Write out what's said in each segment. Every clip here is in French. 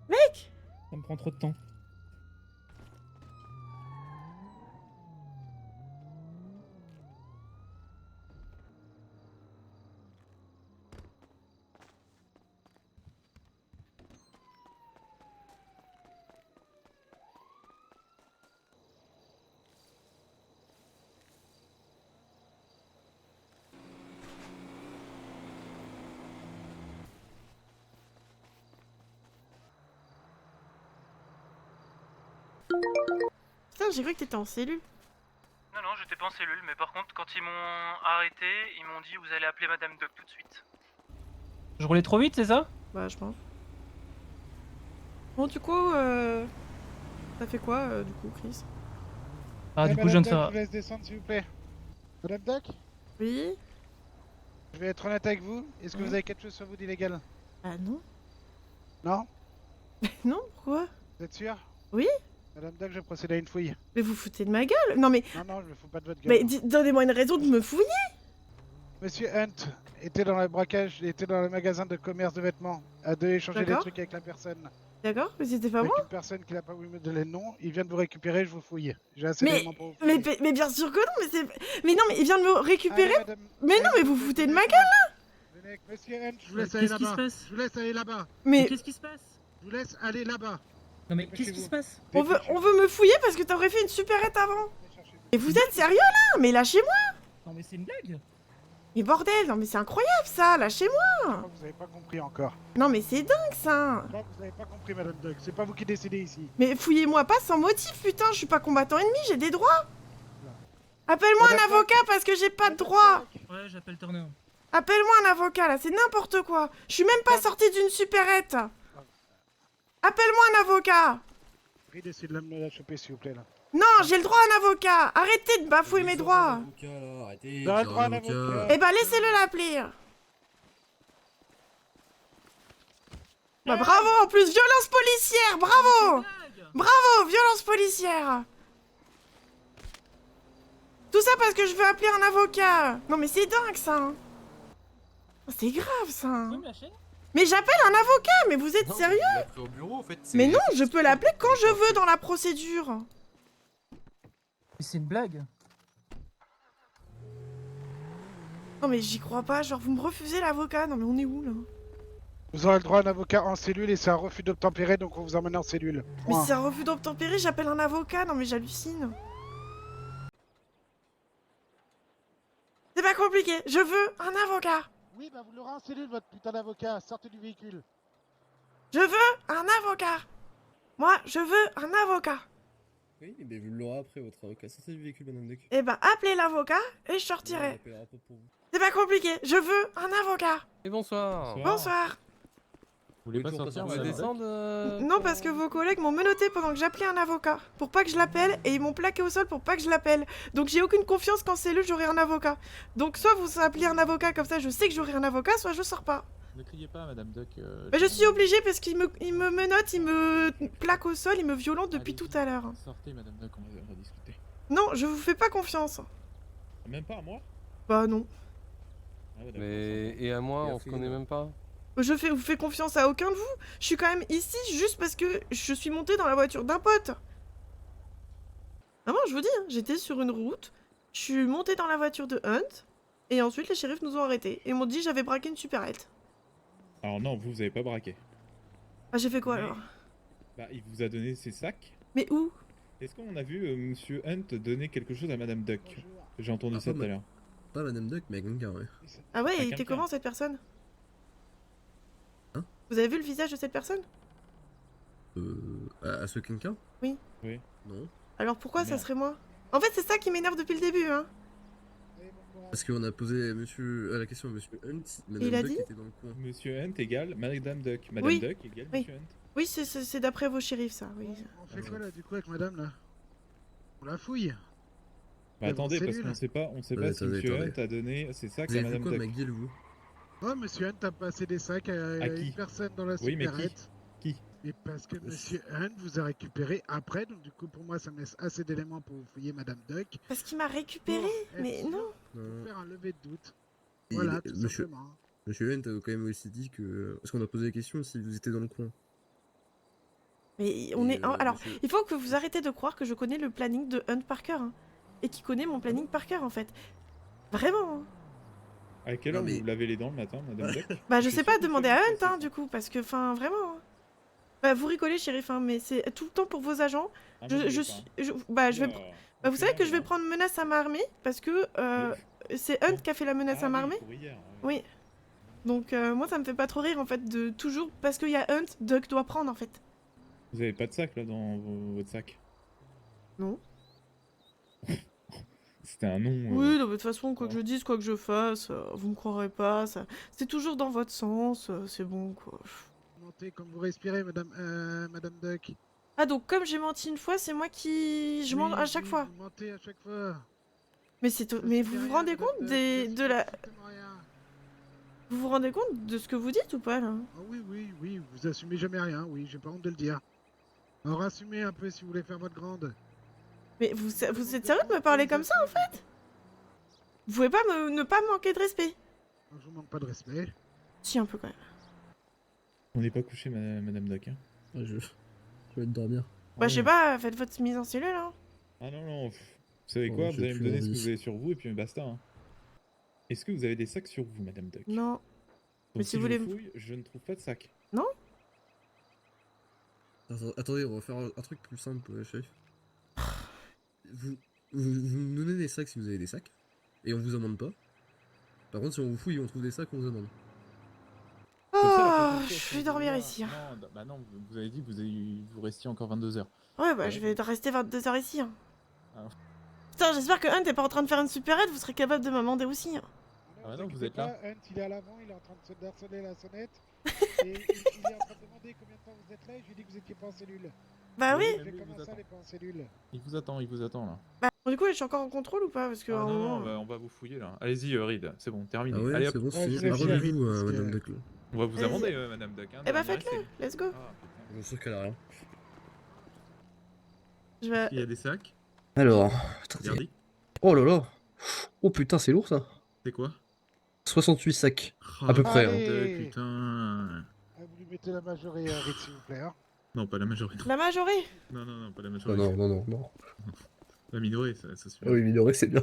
Mec! Ça me prend trop de temps. Putain, j'ai cru que t'étais en cellule. Non, non, j'étais pas en cellule, mais par contre, quand ils m'ont arrêté, ils m'ont dit vous allez appeler Madame Doc tout de suite. Je roulais trop vite, c'est ça? Bah, je pense. Bon, du coup, t'as fait quoi, du coup, Chris? Ah, du coup, je viens de faire. Je vous laisse descendre, s'il vous plaît. Madame Doc, Oui? je vais être honnête avec vous. Est-ce que Ouais. vous avez quelque chose sur vous d'illégal? Ah non? Non? Non, pourquoi? Vous êtes sûr? Oui? Madame Doc, je procède à une fouille. Mais vous foutez de ma gueule? Non, mais... Non, non, je me fous pas de votre gueule. Mais donnez-moi une raison de me fouiller! Monsieur Hunt était dans le braquage, était dans le magasin de commerce de vêtements. A dû échanger des D'accord. trucs avec la personne. D'accord? Mais c'était pas Avec moi? une personne qui n'a pas voulu me donner le nom. Il vient de vous récupérer, je vous fouille. J'ai assez d'éléments pour vous fouiller. Mais bien sûr que non, mais c'est... Mais non, mais il vient de me récupérer? Allez, madame. Mais non, Allez, mais vous venez, foutez de venez, ma gueule, là! venez avec Monsieur Hunt, je vous laisse aller Qu'est-ce qui se là-bas. passe? Je vous laisse aller là-bas. Mais Qu'est-ce qui se passe? Je vous laisse aller là-bas. Non, mais Dépêchez-vous. qu'est-ce qui se passe? on veut me fouiller parce que t'aurais fait une supérette avant! Et vous êtes sérieux, là? Mais lâchez-moi! Non, mais c'est une blague? Mais bordel, non mais c'est incroyable, ça! Lâchez-moi! Je crois que vous avez pas compris encore. Non mais c'est dingue, ça! Je crois que vous avez pas compris, Madame Doc. C'est pas vous qui décidez ici. Mais fouillez-moi pas sans motif, putain! Je suis pas combattant ennemi, j'ai des droits! Appelle-moi un Madame avocat parce que j'ai pas de droits! Ouais, j'appelle Turner. Appelle-moi un avocat, là, c'est n'importe quoi! Je suis même pas sortie d'une supérette! Appelle-moi un avocat! Prie d'essayer de me la choper, s'il vous plaît, là. Non, j'ai le droit à un avocat! Arrêtez de bafouer mes droits! Arrêtez, Vous avez le j'ai droit à un un avocat. avocat. Eh ben laissez-le l'appeler! Bah bravo, en plus, violence policière! Bravo! Bravo, violence policière! Tout ça parce que je veux appeler un avocat! Non mais c'est dingue, ça! hein. C'est grave, ça! Tu peux me lâcher? Mais j'appelle un avocat, mais vous êtes Non, sérieux? vous l'appelez au bureau, en fait. Mais non, je peux l'appeler quand je veux dans la procédure! Mais c'est une blague. Non mais j'y crois pas, genre vous me refusez l'avocat, non mais on est où là? Vous aurez le droit à un avocat en cellule et c'est un refus d'obtempérer, donc on vous emmène en cellule. Mais Point. si c'est un refus d'obtempérer, j'appelle un avocat, non mais j'hallucine. C'est pas compliqué, je veux un avocat! Oui, bah vous l'aurez en cellule, votre putain d'avocat. Sortez du véhicule. Je veux un avocat! Moi, je veux un avocat! Oui, mais vous l'aurez après, votre avocat. Ça, c'est du véhicule, Madame Duck. Eh ben appelez l'avocat et je sortirai. C'est pas compliqué, je veux un avocat! Et bonsoir. Bonsoir! Vous voulez pas sortir, vous descendre Non, parce que vos collègues m'ont menotté pendant que j'appelais un avocat. Pour pas que je l'appelle, et ils m'ont plaqué au sol pour pas que je l'appelle. Donc j'ai aucune confiance qu'en cellule j'aurai un avocat. Donc soit vous appelez un avocat, comme ça je sais que j'aurai un avocat, soit je sors pas. Ne criez pas, Madame Duck. Mais je suis obligée parce qu'il me menotte, il me plaque au sol, il me violente depuis tout à l'heure. Sortez, Madame Duck, on va discuter. Non, je vous fais pas confiance. Même pas à moi? Bah non. Ah ouais, d'accord, Mais et à moi, on se connaît même pas. Vous fais confiance à aucun de vous. Je suis quand même ici juste parce que je suis montée dans la voiture d'un pote. Vraiment, je vous dis, hein, j'étais sur une route, je suis montée dans la voiture de Hunt, et ensuite les shérifs nous ont arrêtés et m'ont dit que j'avais braqué une supérette. Alors non, vous avez pas braqué. Ah, j'ai fait quoi Mais- alors? Bah, il vous a donné ses sacs. Mais où? Est-ce qu'on a vu Monsieur Hunt donner quelque chose à Madame Duck? J'ai entendu Ah, ça pas tout à l'heure. Pas Madame Duck, mais à quelqu'un, ouais. Ah ouais, À il était quelqu'un. comment cette personne? Hein? Vous avez vu le visage de cette personne? À ce quelqu'un? Oui. Oui. Non. Alors pourquoi ça Merde. serait moi? En fait, c'est ça qui m'énerve depuis le début, hein. Parce qu'on a posé la question à Monsieur Hunt, Madame il a Duck dit était dans le coin. Monsieur Hunt égale Madame Duck. Madame Oui. Duck égale Oui. Monsieur Hunt. Oui, c'est d'après vos shérifs, ça, oui. On fait quoi là, du coup, avec madame là? On la fouille. Bah Mais attendez, bon, parce cellule. qu'on sait pas si Attendez, Monsieur attendez. Hunt a donné ses sacs Vous à avez vu Madame quoi, Duck. McGill, vous? Oh, monsieur Hunt a passé des sacs à qui? une personne dans la Oui, mais qui? supérette. Qui? Et parce que monsieur Hunt vous a récupéré après, donc du coup, pour moi, ça me laisse assez d'éléments pour vous fouiller madame Duck. Parce qu'il m'a récupéré, Pour être mais sûr, non. Pour faire un lever de doute. Et Voilà, tout monsieur, simplement. Monsieur Hunt a quand même aussi dit que... Parce qu'on a posé la question si vous étiez dans le coin. Mais on Et, est... Alors, monsieur- il faut que vous arrêtez de croire que je connais le planning de Hunt par cœur. Hein. Et qui connaît mon planning par cœur, en fait. Vraiment. Hein. À quelle Non, heure mais- vous vous lavez les dents le matin, madame Duck? Bah, je Je sais suis pas, sûr que demander ça à vous Hunt, hein, intéresse. du coup, parce que, enfin, vraiment. Hein. Bah, vous rigolez, shérif, hein, mais c'est tout le temps pour vos agents. Ah, Je moi, suis... Bah, je vais... Oula, Bah, vous savez que je vais hein. prendre menace à main armée, parce que c'est Hunt qui a fait la menace à main armée. Pour hier, Oui. Donc, moi, ça me fait pas trop rire, en fait, de toujours... Parce qu'il y a Hunt, Duck doit prendre, en fait. Vous avez pas de sac là dans votre sac? Non. C'était un nom. Oui, non, mais de toute façon, quoi que bon. je dise, quoi que je fasse, vous me croirez pas, ça... c'est toujours dans votre sens, c'est bon, quoi. Mentez comme vous respirez, madame Duck. Ah, donc comme j'ai menti une fois, c'est moi qui... Je mens Oui, à chaque oui, fois. Vous mentez à chaque fois. Mais c'est... Je Mais sais vous vous rien, rendez madame compte Duck, des... je de sais la... strictement rien. Vous vous rendez compte de ce que vous dites ou pas, là? Ah oui, oui, oui, vous assumez jamais rien, oui, j'ai pas honte de le dire. Alors assumez un peu si vous voulez faire votre grande. Mais vous êtes sérieux de me parler comme ça, en fait? Vous pouvez pas ne pas me manquer de respect? Je vous manque pas de respect. Si, un peu, quand même. On n'est pas couché, madame Duck. Hein. Ouais, je vais dormir. Bah, je sais pas, faites votre mise en cellule, hein. Ah non, non. Vous savez Oh, quoi? j'ai Vous allez me plus donner ce que envie. vous avez sur vous et puis basta. Hein. Est-ce que vous avez des sacs sur vous, madame Duck? Non. Donc, mais si vous voulez je fouille, je ne trouve pas de sac. Attendez, on va faire un truc plus simple, chef. Vous nous donnez des sacs si vous avez des sacs. Et on vous amende pas. Par contre, si on vous fouille et on trouve des sacs, on vous amende. Oh, je vais dormir ici. Hein. Non, bah non, vous avez dit que vous restiez encore 22 heures. Ouais, bah, Ouais. je vais rester 22 heures ici. Hein. Ah. Putain, j'espère que Hunt est pas en train de faire une supérette, vous serez capable de m'amender aussi. Hein. Ah bah non, vous êtes là. Hunt, il est à l'avant, il est en train de se harceler la sonnette. Et il est en train de demander combien de temps vous êtes là et je lui ai dit que vous étiez pas en cellule. Bah oui. Oui, Je mais fais lui, il comment vous ça, attend. les pas en cellule? Il vous attend là. Bah, du coup, je suis encore en contrôle ou pas? Parce que. Ah, à un non, moment, non, bah, on va vous fouiller là. Allez-y, Reed, c'est bon, terminé. Ah ouais, Allez hop, c'est bon, Ouais, c'est je fini. l'ai fait, Arrangez-vous, parce que- madame Duck. là. on va vous Vas-y. amender, madame Duck. Hein, Eh bah, dernier faites-le, essai. let's go. Ah, putain. Je suis sûr qu'elle a rien. Je vais. Il y a des sacs? Alors, attendez. Regardez. Oh là là. Oh putain, c'est lourd ça. C'est quoi? 68 sacs. Oh, À peu près, hein. Allez. Putain. Ah, vous lui mettez la majorée, Reed, s'il vous plaît. Hein. Non, pas la majorité. La majorée. Non, non, non, pas la Non, majorité. non. La minorité, ça suffit. Ah oui, minoré, c'est bien.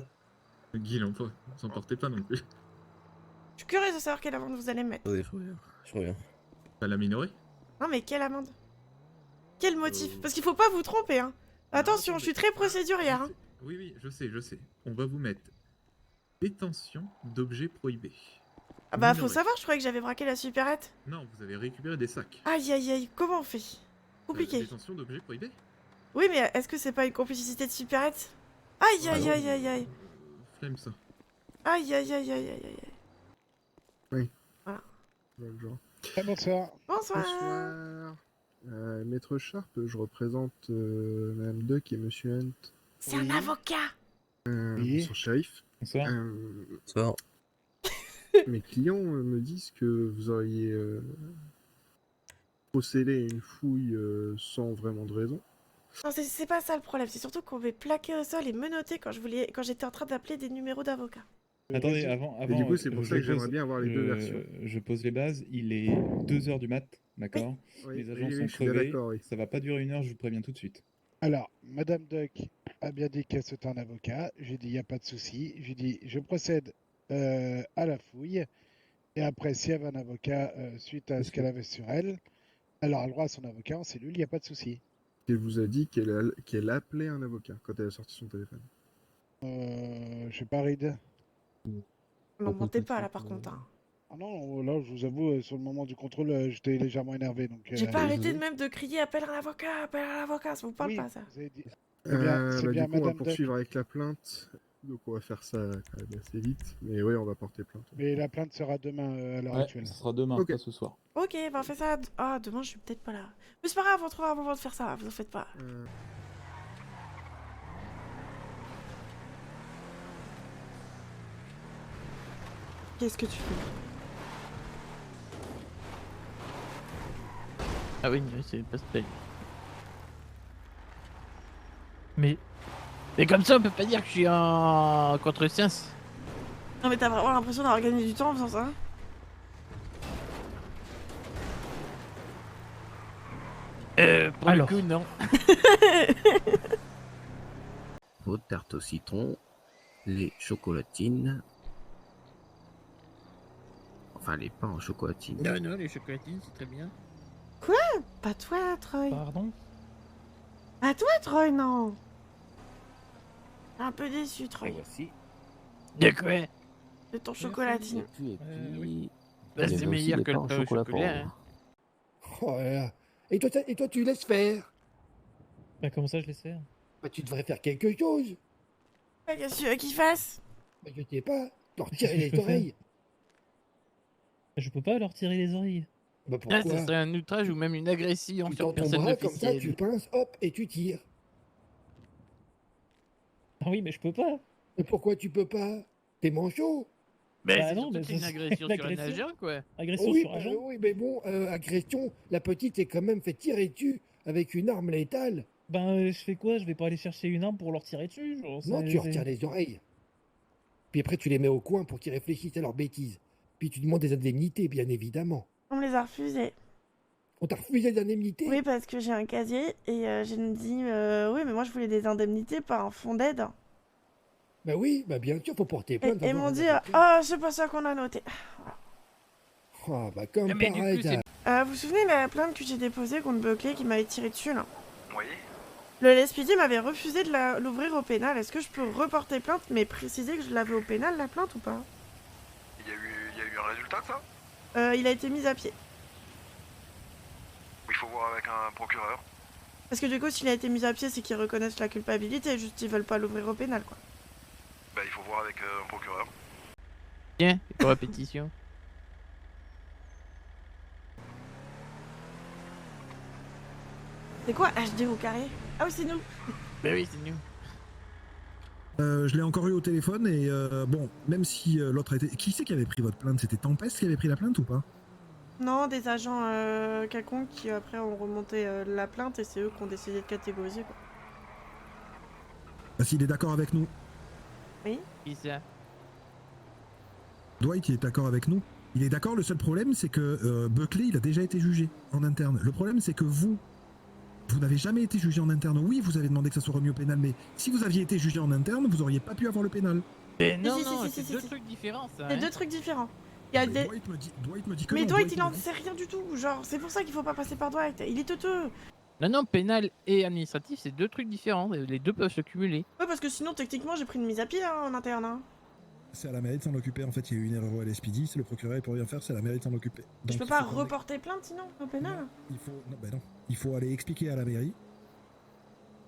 Guy, l'enfant, s'en portez pas non plus. Je suis curieuse de savoir quelle amende vous allez me mettre. Attendez, je reviens. Pas la minorité? Non, mais quelle amende? Quel motif? Parce qu'il faut pas vous tromper, hein. Attention, je suis très procédurière. Hein. Oui, oui, je sais. On va vous mettre détention d'objets prohibés. Ah bah, faut Minoré. savoir, je croyais que j'avais braqué la supérette. Non, vous avez récupéré des sacs. Aïe, aïe, aïe, comment on fait? Compliqué. Détention d'objets prohibés? Oui, mais est-ce que c'est pas une complicité de supérette? Aïe, Ah aïe, non. aïe, aïe, aïe. Flemme ça. Aïe, aïe, aïe, aïe, aïe, aïe. Bonjour. Ah, bonsoir. Bonsoir. Bonsoir. Maître Sharp, je représente Madame Duck et Monsieur Hunt. C'est un avocat. Oui. Bonsoir, shérif. Bonsoir. Ça Mes clients me disent que vous auriez procédé à une fouille sans vraiment de raison. Non, c'est pas ça le problème. C'est surtout qu'on m'est plaqué au sol et menotté quand j'étais en train d'appeler des numéros d'avocats. Attendez, avant. Et du coup, c'est pour je ça que pose- j'aimerais bien avoir les deux versions. Je pose les bases. Il est 2h du mat, d'accord? Oui, Les agents oui, sont je suis bien crevés. d'accord, oui. Ça va pas durer 1 heure, je vous préviens tout de suite. Alors, Madame Duck a bien dit qu'elle souhaitait un avocat. J'ai dit, il n'y a pas de souci. J'ai dit, je procède à la fouille. Et après, s'il y avait un avocat suite à ce qu'elle avait sur elle, elle aura le droit à son avocat en cellule, il n'y a pas de souci. Elle vous a dit qu'elle appelait un avocat quand elle a sorti son téléphone. Je sais pas, Reed. M'en mentez pas là par contre. Hein. Ah non, là, je vous avoue, sur le moment du contrôle, j'étais légèrement énervé. Donc, J'ai pas arrêté désolé. de même de crier appelle un avocat, ça vous parle oui, pas ça. vous avez dit- C'est bien, c'est Bah, bien du coup, on va Madame Duck. poursuivre avec la plainte. Donc on va faire ça quand même assez vite. Mais oui, on va porter plainte. Mais la plainte sera demain à l'heure Ouais, actuelle. ce sera demain, Ok. pas ce soir. Ok, bah on fait ça. Ah, demain je suis peut-être pas là. Mais c'est pas grave, on trouvera un moment de faire ça, vous en faites pas. Qu'est-ce que tu fais? Ah oui, c'est pas spell. Mais comme ça, on peut pas dire que je suis en contre-science. Non mais t'as vraiment l'impression d'avoir gagné du temps en faisant ça? Pour Alors. le coup, non. Vos tartes au citron, les chocolatines. Enfin, les pains en chocolatine. Non, les chocolatines, c'est très bien. Pas toi, Troy. Pardon? Pas toi, Troy, non. Un peu déçu, Troy, Voici. De quoi? de ton chocolatine. Et puis, Bah, c'est meilleur que le pain au chocolat. Hein. Oh là là. Et toi, tu laisses faire. Bah, comment ça, je laisse faire? Bah, tu devrais faire quelque chose. Qu'est-ce que tu veux qu'il fasse? Bah, je sais pas. T'en retirer Qu'est-ce que je les peux faire? oreilles. Je peux pas leur tirer les oreilles. Bah, Là, pourquoi? ce serait un outrage ou même une agression Tu sur tends ton personne bras comme ça, tu officielle. pinces, hop, et tu tires. Ah oui, mais je peux pas. Mais pourquoi tu peux pas? T'es manchot. Mais Bah c'est non, surtout mais que c'est une ça, agression c'est sur un l'agression. agent, quoi. Agression Oui, sur agent. oui, mais bon, agression, la petite s'est quand même fait tirer dessus avec une arme létale. Ben, je fais quoi? Je vais pas aller chercher une arme pour leur tirer dessus, genre, Non, c'est- tu retires les oreilles. Puis après, tu les mets au coin pour qu'ils réfléchissent à leurs bêtises. Puis tu demandes des indemnités, bien évidemment. On me les a refusés. On t'a refusé des indemnités? Oui, parce que j'ai un casier et j'ai dit oui, mais moi je voulais des indemnités, pas un fonds d'aide. Bah oui, bah bien sûr, faut porter Et plainte. ils avoir m'ont un dit avocat. oh, c'est pas ça qu'on a noté. Ah, bah comme Mais du pareil, coup, c'est- t'as- Vous vous souvenez de la plainte que j'ai déposée contre Buckley qui m'avait tiré dessus là? Oui. Le LSPD m'avait refusé de l'ouvrir au pénal. Est-ce que je peux reporter plainte mais préciser que je l'avais au pénal la plainte ou pas? Il y a eu un résultat de ça? Il a été mis à pied. Il faut voir avec un procureur. Parce que du coup, s'il a été mis à pied, c'est qu'ils reconnaissent la culpabilité, juste ils veulent pas l'ouvrir au pénal quoi. Bah, il faut voir avec un procureur. Tiens, pour répétition. C'est quoi HD au carré? Ah oui, c'est nous. Bah oui, c'est nous. Je l'ai encore eu au téléphone et bon, même si l'autre a été... Qui c'est qui avait pris votre plainte? C'était Tempest qui avait pris la plainte ou pas? Non, des agents quelconques qui après ont remonté la plainte et c'est eux qui ont décidé de catégoriser quoi. Bah, s'il est d'accord avec nous. Qui ça? Dwight, il est d'accord avec nous. Il est d'accord, le seul problème c'est que Buckley, il a déjà été jugé en interne. Le problème c'est que vous n'avez jamais été jugé en interne. Oui, vous avez demandé que ça soit remis au pénal, mais si vous aviez été jugé en interne, vous auriez pas pu avoir le pénal. Mais non, si, non, si, c'est si, deux si. trucs différents, ça. C'est hein. deux trucs différents. Il y a des... Dwight me dit que Mais non, Dwight, il me en dit- sait rien du tout. Genre, c'est pour ça qu'il faut pas passer par Dwight. Il est teuteux. Non, pénal et administratif, c'est deux trucs différents. Les deux peuvent se cumuler. Ouais, parce que sinon, techniquement, j'ai pris une mise à pied hein, en interne. Hein. C'est à la mairie de s'en occuper. En fait, il y a eu une erreur au LSPD, c'est le procureur, il peut rien faire, c'est à la mairie de s'en occuper. Je Donc, peux il pas faut qu'on aille- reporter plainte sinon au pénal. Il faut... Non, ben non. Il faut aller expliquer à la mairie.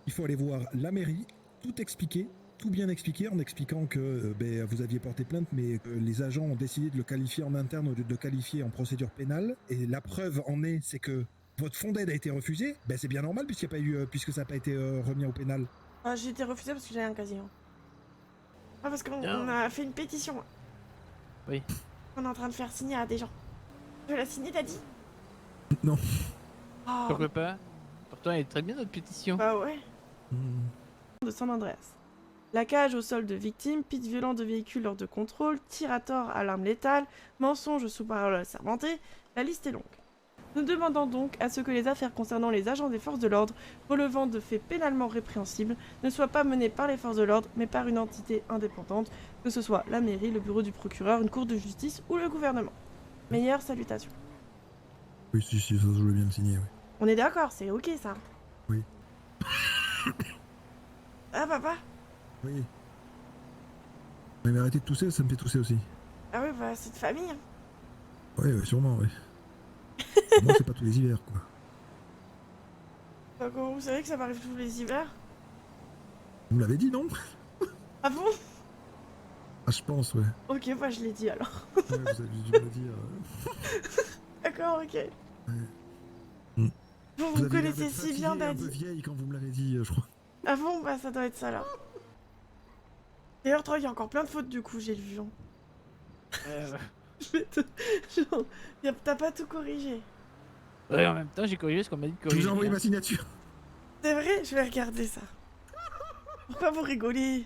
Il faut aller voir la mairie, tout expliquer, tout bien expliquer, en expliquant que vous aviez porté plainte, mais que les agents ont décidé de le qualifier en interne au lieu de le qualifier en procédure pénale. Et la preuve en est, c'est que votre fonds d'aide a été refusé. Ben c'est bien normal puisqu'il y a pas eu, puisque ça n'a pas été remis au pénal. Ah, j'ai été refusée parce que j'avais un casier. Hein. Ah, parce qu'on Non. on a fait une pétition. Oui. On est en train de faire signer à des gens. Je vais la signer, t'as dit? Non. Oh, Pourquoi pas? Pourtant, elle est très bien notre pétition. bah ouais. Hmm. De San Andreas. Laquage au sol de victimes, pite violent de véhicules lors de contrôle, tir à tort à l'arme létale, mensonge sous parole assermentée, la liste est longue. Nous demandons donc à ce que les affaires concernant les agents des forces de l'ordre, relevant de faits pénalement répréhensibles, ne soient pas menées par les forces de l'ordre, mais par une entité indépendante, que ce soit la mairie, le bureau du procureur, une cour de justice ou le gouvernement. Meilleures salutations. Oui, si, ça je voulais bien le signer, oui. On est d'accord, c'est ok ça. Oui. Ah papa? Oui. Mais arrêtez de tousser, ça me fait tousser aussi. Ah oui, bah c'est de famille. Hein. Ouais, sûrement, oui. Moi, c'est pas tous les hivers, quoi. Bah, comment vous savez que ça m'arrive tous les hivers? Vous me l'avez dit, non? Ah bon? Ah, je pense, ouais. Ok, bah je l'ai dit alors. Ouais, vous avez dû me le dire. D'accord, ok. Hmm. Vous avez l'air connaissez d'être si bien fatiguée, un peu Daddy. vieille quand vous me l'avez dit, je crois. Ah bon, bah ça doit être ça là. D'ailleurs, toi, il y a encore plein de fautes du coup, j'ai vu. Hein. Je vais te... Genre, t'as pas tout corrigé. Ouais, en même temps, j'ai corrigé ce qu'on m'a dit de Je corriger. vous ai envoyé hein. ma signature. C'est vrai, je vais regarder ça. Pourquoi vous rigolez?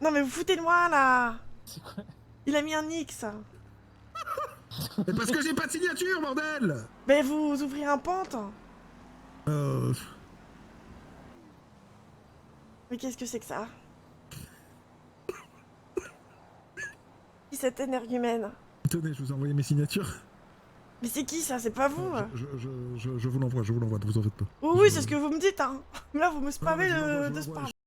Non mais vous foutez de moi là. C'est quoi? Il a mis un X. Mais parce que j'ai pas de signature, bordel. Mais vous ouvrez un pente. Mais qu'est-ce que c'est que ça? Qui cette énergumène? Tenez, je vous ai envoyé mes signatures. Mais c'est qui ça? C'est pas vous? Je vous l'envoie, ne vous en faites pas. Oui, c'est ce que vous me dites, hein. Là, vous me spammez je vous l'envoie, de je vous l'envoie. spam.